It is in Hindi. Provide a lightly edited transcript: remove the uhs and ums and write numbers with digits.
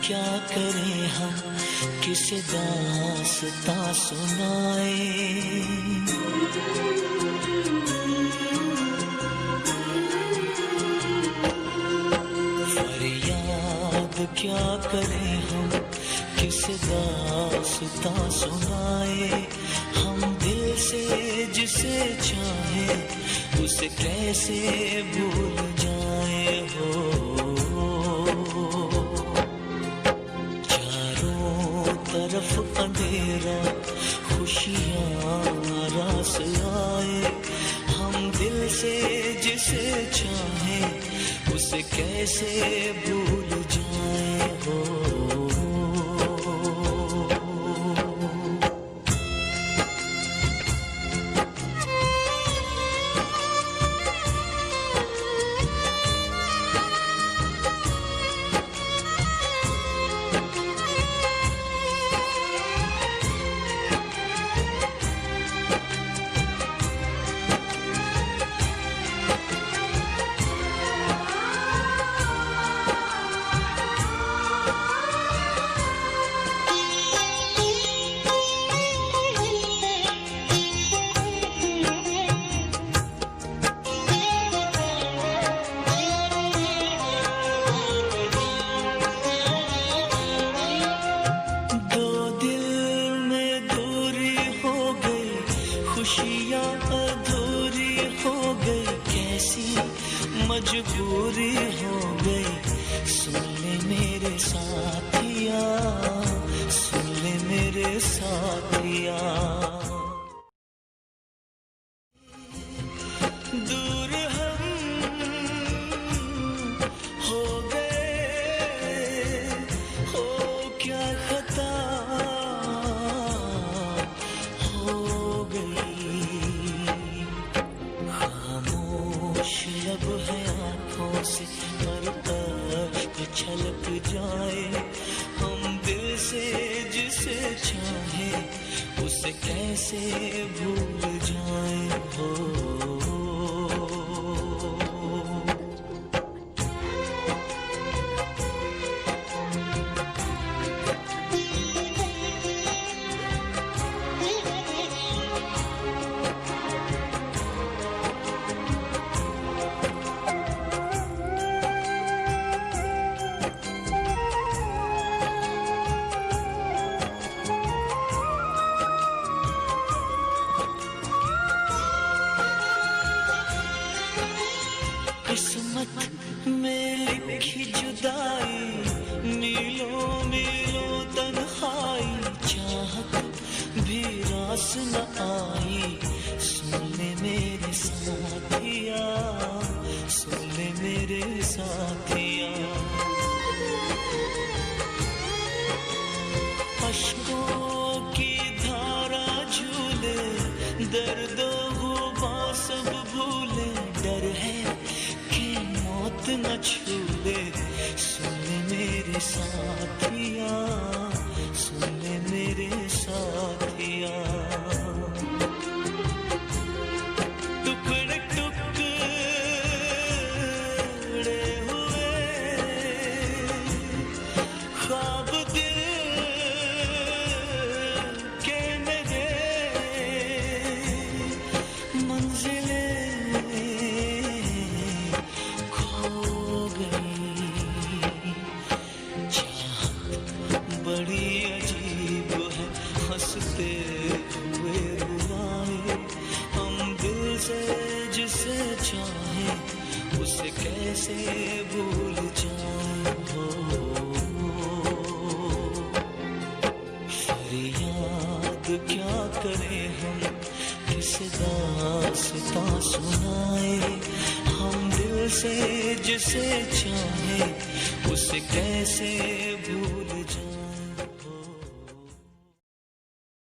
क्या करें हम, किसे दास्तां सुनाए। फरियाद क्या करें हम, किसे दास्तां सुनाए। हम दिल से जिसे चाहे उसे कैसे भूल जाए हो। चारों तरफ अंधेरा, खुशियाँ रास आए। हम दिल से जिसे चाहे उसे कैसे भूल जाए हो। खुशियाँ अधूरी हो गई, कैसी मजबूरी हो गई। सुन ले मेरे साथिया, सुन ले मेरे साथिया। दूर हम हो गए, हो क्या खता लब है आँखों से पर अश्क छलक जाए। हम दिल से जिसे चाहे उसे कैसे भूल जाए हो। किस्मत में लिखी जुदाई, मीलों मीलों तन्हाई, चाहत भी रास न आई। सुन ले मेरे साथिया, सुन ले मेरे साथिया। अश्कों की धारा झूले, दर्दों गुबार सब भूले। डर है मौत न छूले। सुन ले मेरे साथिया, सुन ले मेरे साथिया। टुकड़े टुकड़े हुए ख्वाब दिल के मेरे, मंजिलें बड़ी अजीब है, हंसते हुए रुलाए। हम दिल से जिसे चाहे उसे कैसे भूल जाए हो। फरियाद क्या करें हम, किसे दास्तां सुनाए। हम दिल से जिसे चाहे उसे कैसे भूल जाए।